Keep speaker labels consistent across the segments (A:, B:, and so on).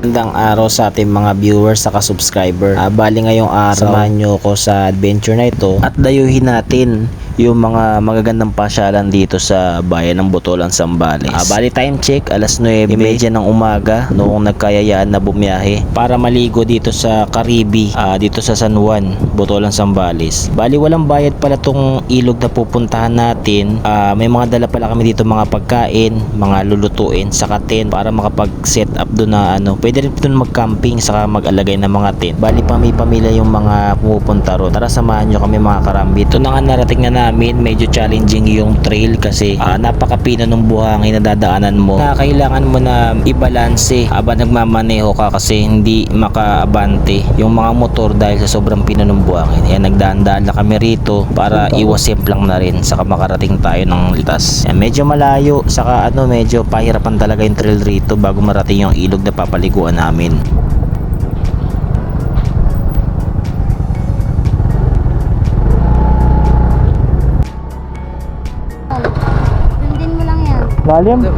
A: Magandang araw sa ating mga viewers saka subscriber. Bali ngayong araw, samahan nyo ko sa adventure na ito at dayuhin natin yung mga magagandang pasyalan dito sa bayan ng Botolan, Zambales. Bali time check, alas 9:30 ng umaga noong nagkayayaan na bumiyahe para maligo dito sa Caribe, dito sa San Juan, Botolan, Zambales. Bali walang bayad pala tong ilog na pupuntahan natin. May mga dala pala kami dito, mga pagkain, mga lulutuin saka tent para makapag-set up doon na pwede rin doon mag-camping saka mag-alagay ng mga tent. Bali pamilya yung mga pumupunta ro. Tara samahan nyo kami mga karambi. Ito na nga narating na namin, medyo challenging yung trail kasi napakapino ng buhangin na dadaanan mo na kailangan mo na ibalanse habang nagmamaneho ka kasi hindi makaabante yung mga motor dahil sa sobrang pino ng buhangin. Yan, nagdaan-daan na kami rito para iwas lang na rin saka makarating tayo ng litas. Yan, medyo malayo saka medyo pahirapan talaga yung trail rito bago marating yung ilog na papaliguan namin.
B: Sundin mo lang yan.
A: Lalim?
B: Yan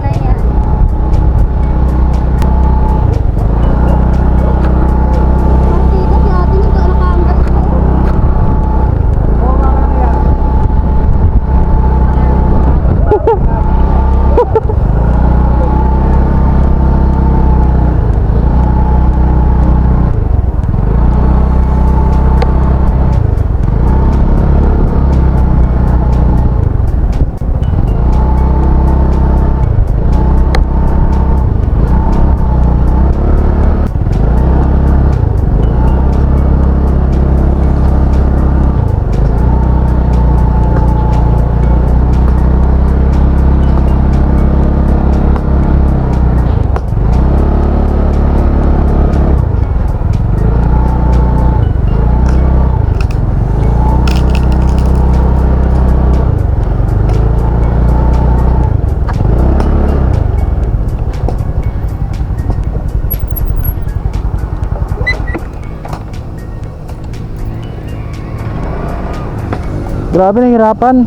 B: lang yan. Partido si ate nito nakaangkas ko.
A: Grabe, nahihirapan.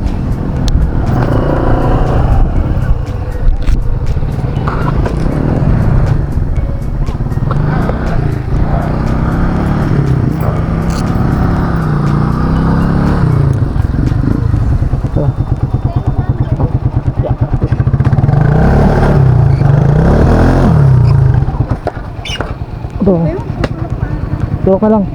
A: Ito ka lang.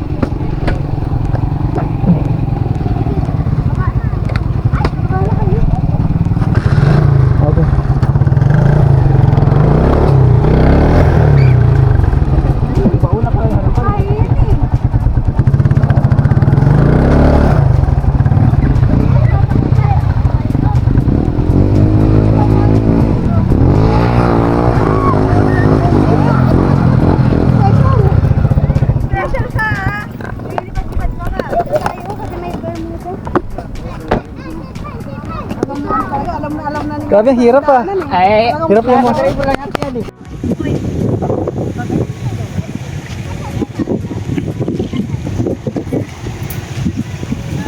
A: Grabe, hirap Ay, hirap yung mga.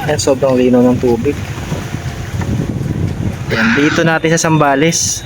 A: Ayan, sobrang linaw ng tubig. Ayan, dito natin sa Zambales.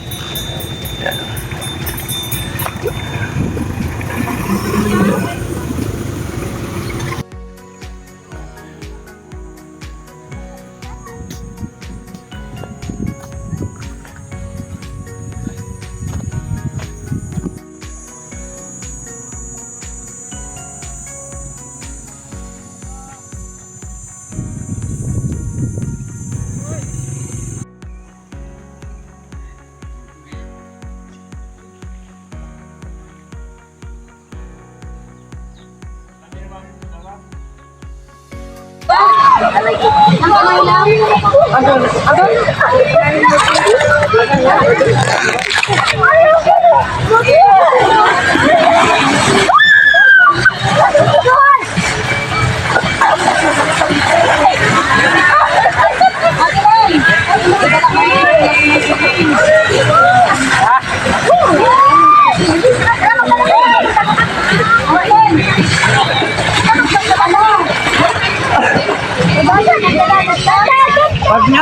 A: Wag na.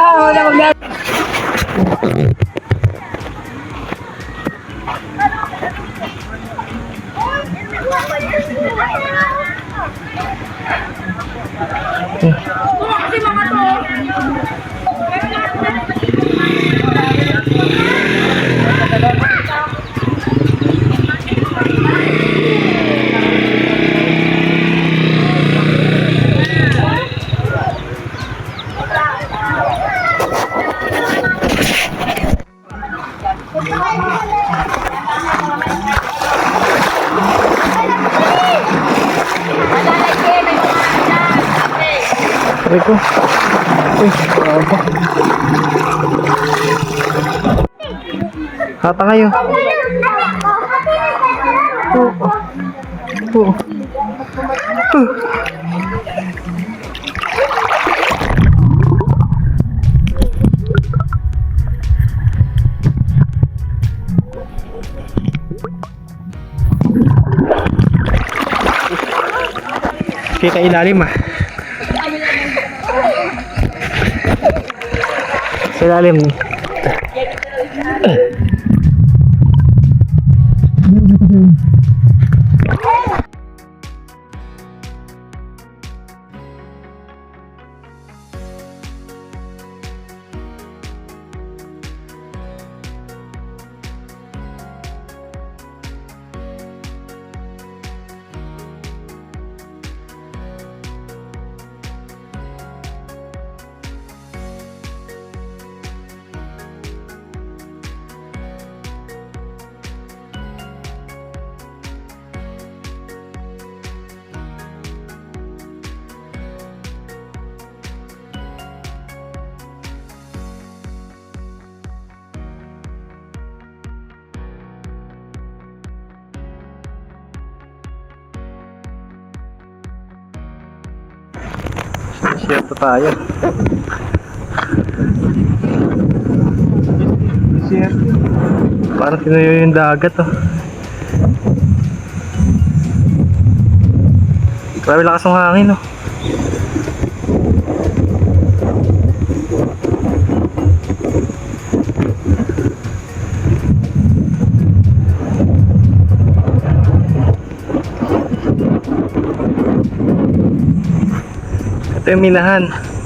C: Aray ko. Uy, aba. Hata kayo. Oo. Kita ilalim ah. Sa ilalim. Share pa tayo. Share. Parang tinuyo yung dagat oh. Grabe lakas ng hangin oh. Ito yung minahan.